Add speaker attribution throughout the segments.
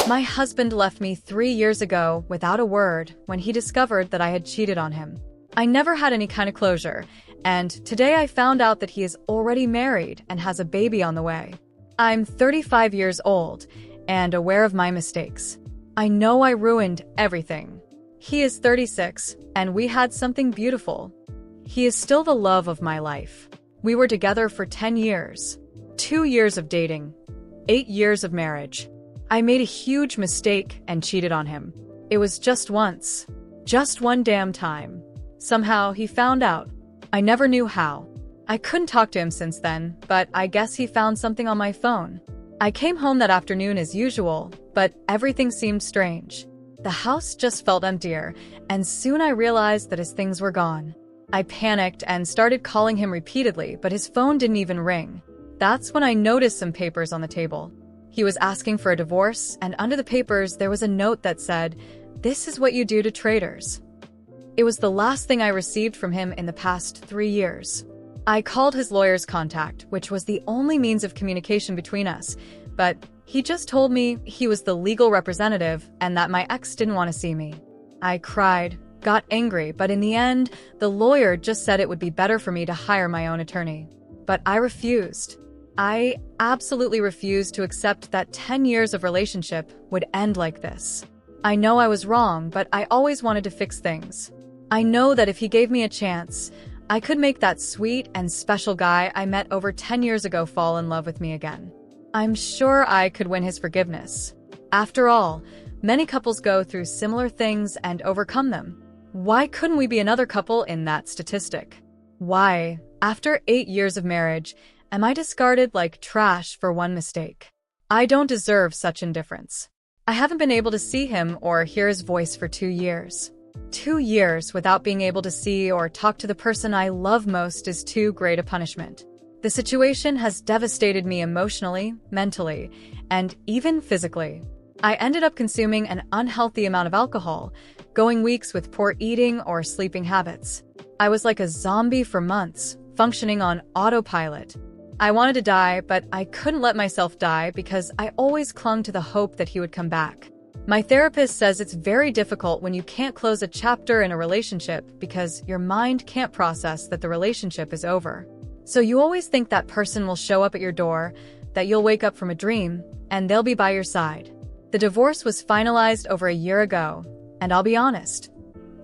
Speaker 1: My husband left me 3 years ago without a word when he discovered that I had cheated on him. I never had any kind of closure, and today I found out that he is already married and has a baby on the way. I'm 35 years old and aware of my mistakes. I know I ruined everything. He is 36, and we had something beautiful. He is still the love of my life. We were together for 10 years. 2 years of dating. 8 years of marriage. I made a huge mistake and cheated on him. It was just once. Just one damn time. Somehow he found out. I never knew how. I couldn't talk to him since then, but I guess he found something on my phone. I came home that afternoon as usual, but everything seemed strange. The house just felt emptier, and soon I realized that his things were gone. I panicked and started calling him repeatedly, but his phone didn't even ring. That's when I noticed some papers on the table. He was asking for a divorce, and under the papers there was a note that said, "This is what you do to traitors." It was the last thing I received from him in the past 3 years. I called his lawyer's contact, which was the only means of communication between us, but he just told me he was the legal representative and that my ex didn't want to see me. I cried, got angry, but in the end, the lawyer just said it would be better for me to hire my own attorney. But I refused. I absolutely refused to accept that 10 years of relationship would end like this. I know I was wrong, but I always wanted to fix things. I know that if he gave me a chance, I could make that sweet and special guy I met over 10 years ago fall in love with me again. I'm sure I could win his forgiveness. After all, many couples go through similar things and overcome them. Why couldn't we be another couple in that statistic? Why, after 8 years of marriage, am I discarded like trash for one mistake? I don't deserve such indifference. I haven't been able to see him or hear his voice for 2 years. 2 years without being able to see or talk to the person I love most is too great a punishment. The situation has devastated me emotionally, mentally, and even physically. I ended up consuming an unhealthy amount of alcohol, going weeks with poor eating or sleeping habits. I was like a zombie for months, functioning on autopilot. I wanted to die, but I couldn't let myself die because I always clung to the hope that he would come back. My therapist says it's very difficult when you can't close a chapter in a relationship because your mind can't process that the relationship is over. So you always think that person will show up at your door, that you'll wake up from a dream, and they'll be by your side. The divorce was finalized over a year ago, and I'll be honest,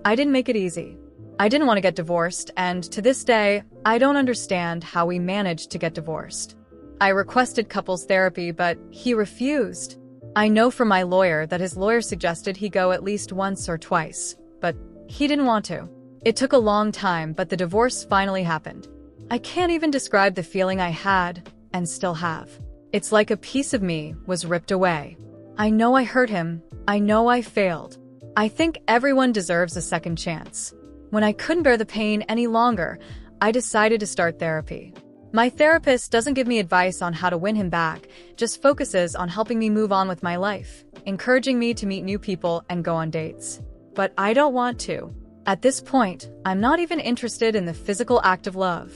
Speaker 1: I didn't make it easy. I didn't want to get divorced, and to this day, I don't understand how we managed to get divorced. I requested couples therapy, but he refused. I know from my lawyer that his lawyer suggested he go at least once or twice, but he didn't want to. It took a long time, but the divorce finally happened. I can't even describe the feeling I had, and still have. It's like a piece of me was ripped away. I know I hurt him. I know I failed. I think everyone deserves a second chance. When I couldn't bear the pain any longer, I decided to start therapy. My therapist doesn't give me advice on how to win him back, just focuses on helping me move on with my life, encouraging me to meet new people and go on dates. But I don't want to. At this point, I'm not even interested in the physical act of love.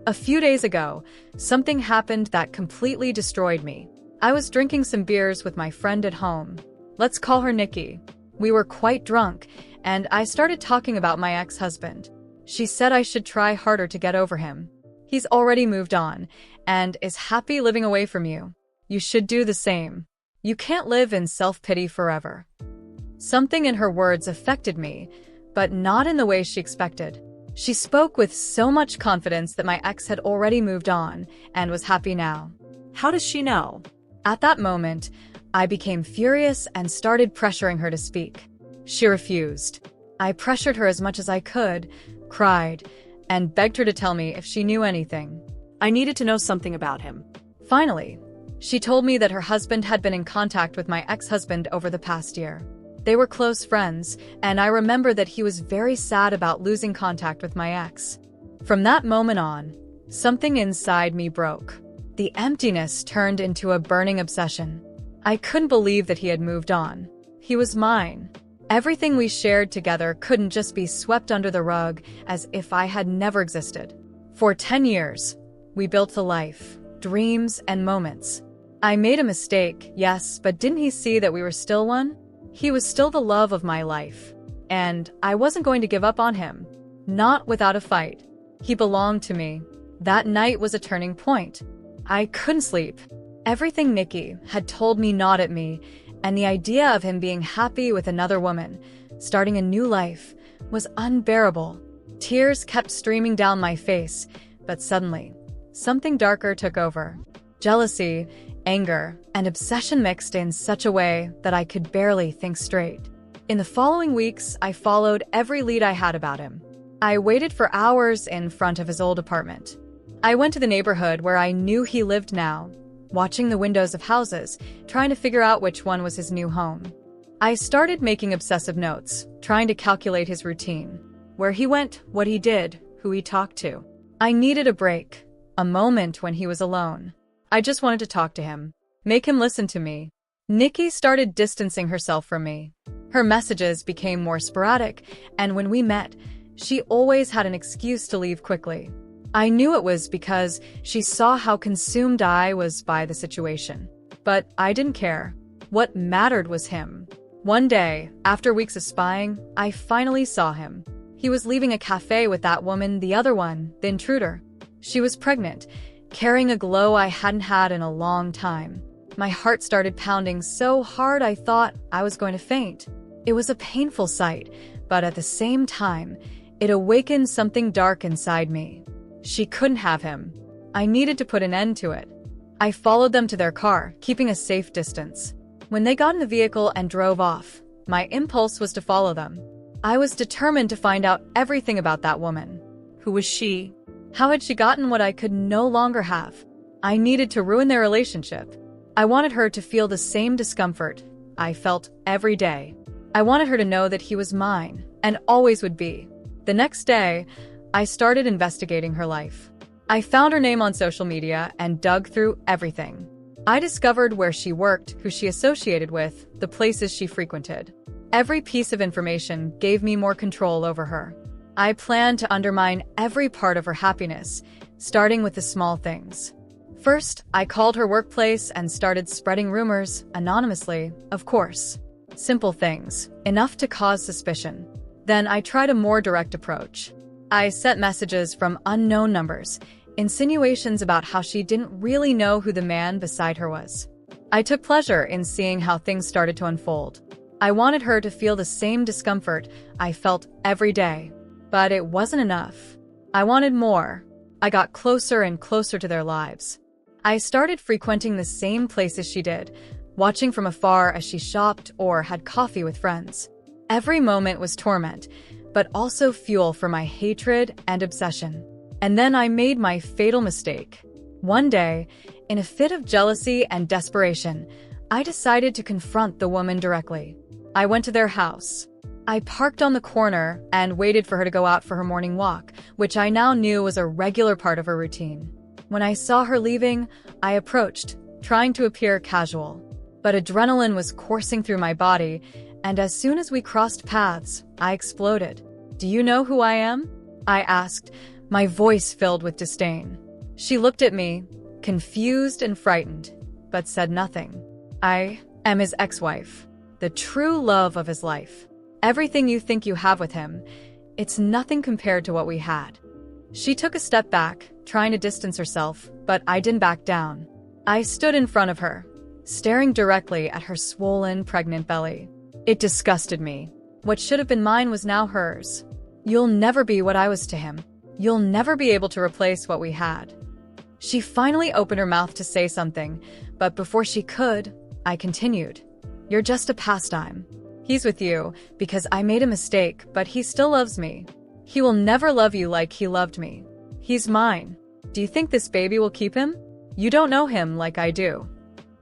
Speaker 1: A few days ago, something happened that completely destroyed me. I was drinking some beers with my friend at home. Let's call her Nikki. We were quite drunk, and I started talking about my ex-husband. She said I should try harder to get over him. He's already moved on, and is happy living away from you. You should do the same. You can't live in self-pity forever. Something in her words affected me, but not in the way she expected. She spoke with so much confidence that my ex had already moved on, and was happy now.
Speaker 2: How does she know?
Speaker 1: At that moment, I became furious and started pressuring her to speak. She refused. I pressured her as much as I could, cried, and begged her to tell me if she knew anything.
Speaker 2: I needed to know something about him.
Speaker 1: Finally, she told me that her husband had been in contact with my ex-husband over the past year. They were close friends, and I remember that he was very sad about losing contact with my ex. From that moment on, something inside me broke. The emptiness turned into a burning obsession. I couldn't believe that he had moved on. He was mine. Everything we shared together couldn't just be swept under the rug as if I had never existed. For 10 years, we built a life, dreams, and moments. I made a mistake, yes, but didn't he see that we were still one? He was still the love of my life. And I wasn't going to give up on him. Not without a fight. He belonged to me. That night was a turning point. I couldn't sleep. Everything Nikki had told me gnawed at me, and the idea of him being happy with another woman, starting a new life, was unbearable. Tears kept streaming down my face, but suddenly, something darker took over. Jealousy, anger, and obsession mixed in such a way that I could barely think straight. In the following weeks, I followed every lead I had about him. I waited for hours in front of his old apartment. I went to the neighborhood where I knew he lived now, watching the windows of houses, trying to figure out which one was his new home. I started making obsessive notes, trying to calculate his routine. Where he went, what he did, who he talked to. I needed a break, a moment when he was alone. I just wanted to talk to him, make him listen to me. Nikki started distancing herself from me. Her messages became more sporadic, and when we met, she always had an excuse to leave quickly. I knew it was because she saw how consumed I was by the situation. But I didn't care. What mattered was him. One day, after weeks of spying, I finally saw him. He was leaving a cafe with that woman, the other one, the intruder. She was pregnant, carrying a glow I hadn't had in a long time. My heart started pounding so hard I thought I was going to faint. It was a painful sight, but at the same time, it awakened something dark inside me. She couldn't have him. I needed to put an end to it. I followed them to their car, keeping a safe distance. When they got in the vehicle and drove off, my impulse was to follow them. I was determined to find out everything about that woman.
Speaker 2: Who was she?
Speaker 1: How had she gotten what I could no longer have? I needed to ruin their relationship. I wanted her to feel the same discomfort I felt every day. I wanted her to know that he was mine, and always would be. The next day, I started investigating her life. I found her name on social media and dug through everything. I discovered where she worked, who she associated with, the places she frequented. Every piece of information gave me more control over her. I planned to undermine every part of her happiness, starting with the small things. First, I called her workplace and started spreading rumors, anonymously, of course. Simple things, enough to cause suspicion. Then I tried a more direct approach. I sent messages from unknown numbers, insinuations about how she didn't really know who the man beside her was. I took pleasure in seeing how things started to unfold. I wanted her to feel the same discomfort I felt every day. But it wasn't enough. I wanted more. I got closer and closer to their lives. I started frequenting the same places she did, watching from afar as she shopped or had coffee with friends. Every moment was torment, but also fuel for my hatred and obsession. And then I made my fatal mistake. One day, in a fit of jealousy and desperation, I decided to confront the woman directly. I went to their house. I parked on the corner and waited for her to go out for her morning walk, which I now knew was a regular part of her routine. When I saw her leaving, I approached, trying to appear casual. But adrenaline was coursing through my body, and as soon as we crossed paths, I exploded. "Do you know who I am?" I asked, my voice filled with disdain. She looked at me, confused and frightened, but said nothing. "I am his ex-wife, the true love of his life. Everything you think you have with him, it's nothing compared to what we had." She took a step back, trying to distance herself, but I didn't back down. I stood in front of her, staring directly at her swollen, pregnant belly. It disgusted me. What should have been mine was now hers. "You'll never be what I was to him. You'll never be able to replace what we had." She finally opened her mouth to say something, but before she could, I continued. "You're just a pastime. He's with you because I made a mistake, but he still loves me. He will never love you like he loved me. He's mine. Do you think this baby will keep him? You don't know him like I do."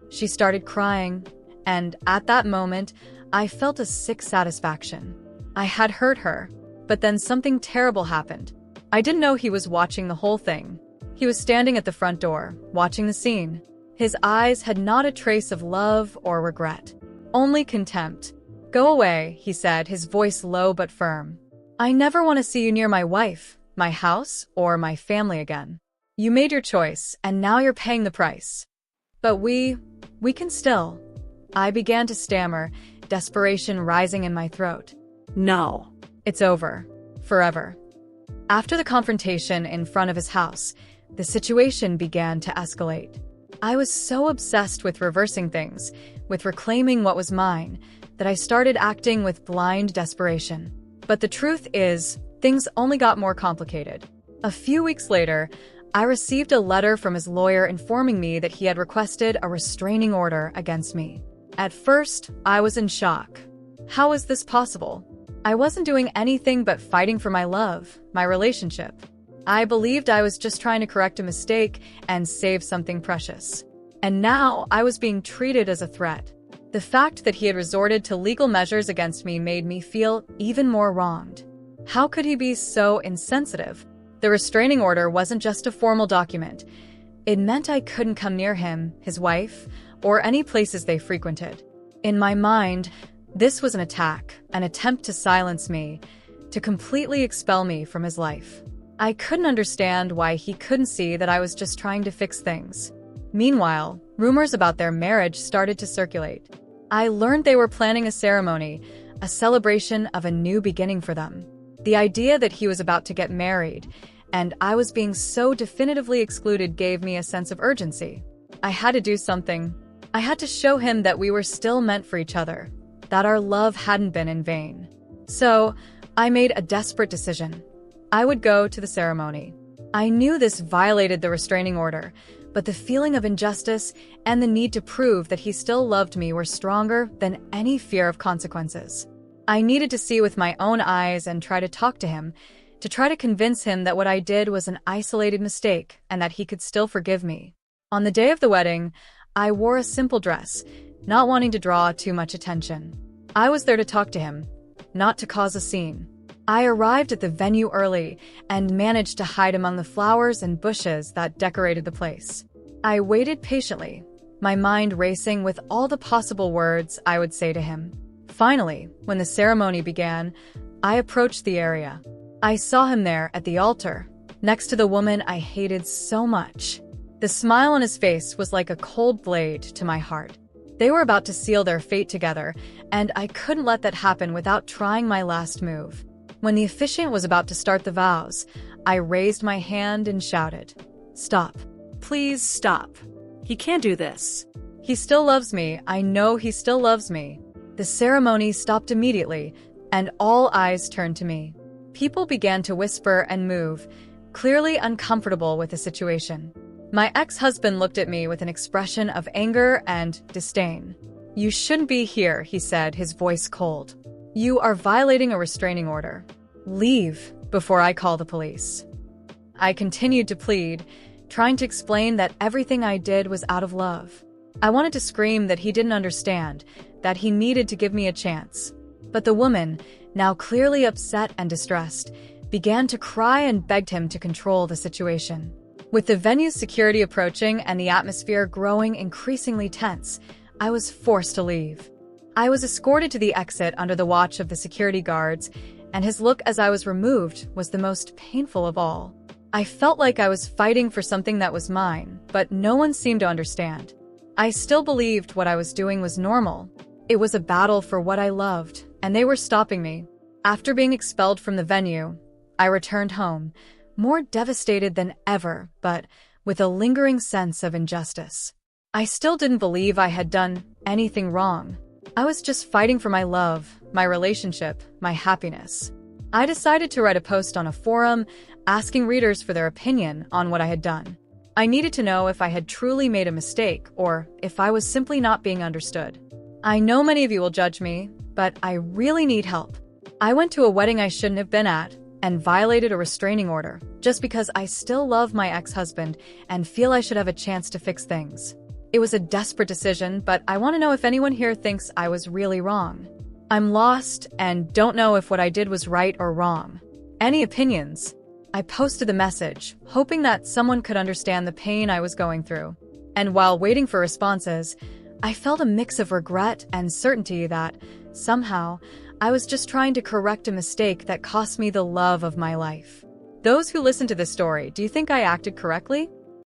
Speaker 1: She started crying, and at that moment, I felt a sick satisfaction. I had hurt her, but then something terrible happened. I didn't know he was watching the whole thing. He was standing at the front door, watching the scene. His eyes had not a trace of love or regret, only contempt. "Go away," he said, his voice low but firm. "I never want to see you near my wife, my house, or my family again. You made your choice, and now you're paying the price." But we can still. I began to stammer, desperation rising in my throat.
Speaker 2: No.
Speaker 1: It's over. Forever. After the confrontation in front of his house, the situation began to escalate. I was so obsessed with reversing things, with reclaiming what was mine, that I started acting with blind desperation. But the truth is, things only got more complicated. A few weeks later, I received a letter from his lawyer informing me that he had requested a restraining order against me. At first, I was in shock. How was this possible? I wasn't doing anything but fighting for my love, my relationship. I believed I was just trying to correct a mistake and save something precious. And now I was being treated as a threat. The fact that he had resorted to legal measures against me made me feel even more wronged. How could he be so insensitive? The restraining order wasn't just a formal document. It meant I couldn't come near him, his wife, or any places they frequented. In my mind, this was an attack, an attempt to silence me, to completely expel me from his life. I couldn't understand why he couldn't see that I was just trying to fix things. Meanwhile, rumors about their marriage started to circulate. I learned they were planning a ceremony, a celebration of a new beginning for them. The idea that he was about to get married, and I was being so definitively excluded gave me a sense of urgency. I had to do something. I had to show him that we were still meant for each other, that our love hadn't been in vain. So, I made a desperate decision. I would go to the ceremony. I knew this violated the restraining order, but the feeling of injustice and the need to prove that he still loved me were stronger than any fear of consequences. I needed to see with my own eyes and try to talk to him, to try to convince him that what I did was an isolated mistake and that he could still forgive me. On the day of the wedding, I wore a simple dress, not wanting to draw too much attention. I was there to talk to him, not to cause a scene. I arrived at the venue early and managed to hide among the flowers and bushes that decorated the place. I waited patiently, my mind racing with all the possible words I would say to him. Finally, when the ceremony began, I approached the area. I saw him there at the altar, next to the woman I hated so much. The smile on his face was like a cold blade to my heart. They were about to seal their fate together, and I couldn't let that happen without trying my last move. When the officiant was about to start the vows, I raised my hand and shouted, "Stop.
Speaker 2: Please stop. He can't do this."
Speaker 1: He still loves me. I know he still loves me. The ceremony stopped immediately, and all eyes turned to me. People began to whisper and move, clearly uncomfortable with the situation. My ex-husband looked at me with an expression of anger and disdain. "You shouldn't be here," he said, his voice cold. "You are violating a restraining order. Leave before I call the police." I continued to plead, trying to explain that everything I did was out of love. I wanted to scream that he didn't understand, that he needed to give me a chance. But the woman, now clearly upset and distressed, began to cry and begged him to control the situation. With the venue's security approaching and the atmosphere growing increasingly tense, I was forced to leave. I was escorted to the exit under the watch of the security guards, and his look as I was removed was the most painful of all. I felt like I was fighting for something that was mine, but no one seemed to understand. I still believed what I was doing was normal. It was a battle for what I loved, and they were stopping me. After being expelled from the venue, I returned home, more devastated than ever, but with a lingering sense of injustice. I still didn't believe I had done anything wrong. I was just fighting for my love, my relationship, my happiness. I decided to write a post on a forum, asking readers for their opinion on what I had done. I needed to know if I had truly made a mistake or if I was simply not being understood. I know many of you will judge me, but I really need help. I went to a wedding I shouldn't have been at and violated a restraining order just because I still love my ex-husband and feel I should have a chance to fix things. It was a desperate decision, but I want to know if anyone here thinks I was really wrong. I'm lost and don't know if what I did was right or wrong. Any opinions? I posted the message, hoping that someone could understand the pain I was going through. And while waiting for responses, I felt a mix of regret and certainty that, somehow, I was just trying to correct a mistake that cost me the love of my life. Those who listen to this story, do you think I acted correctly?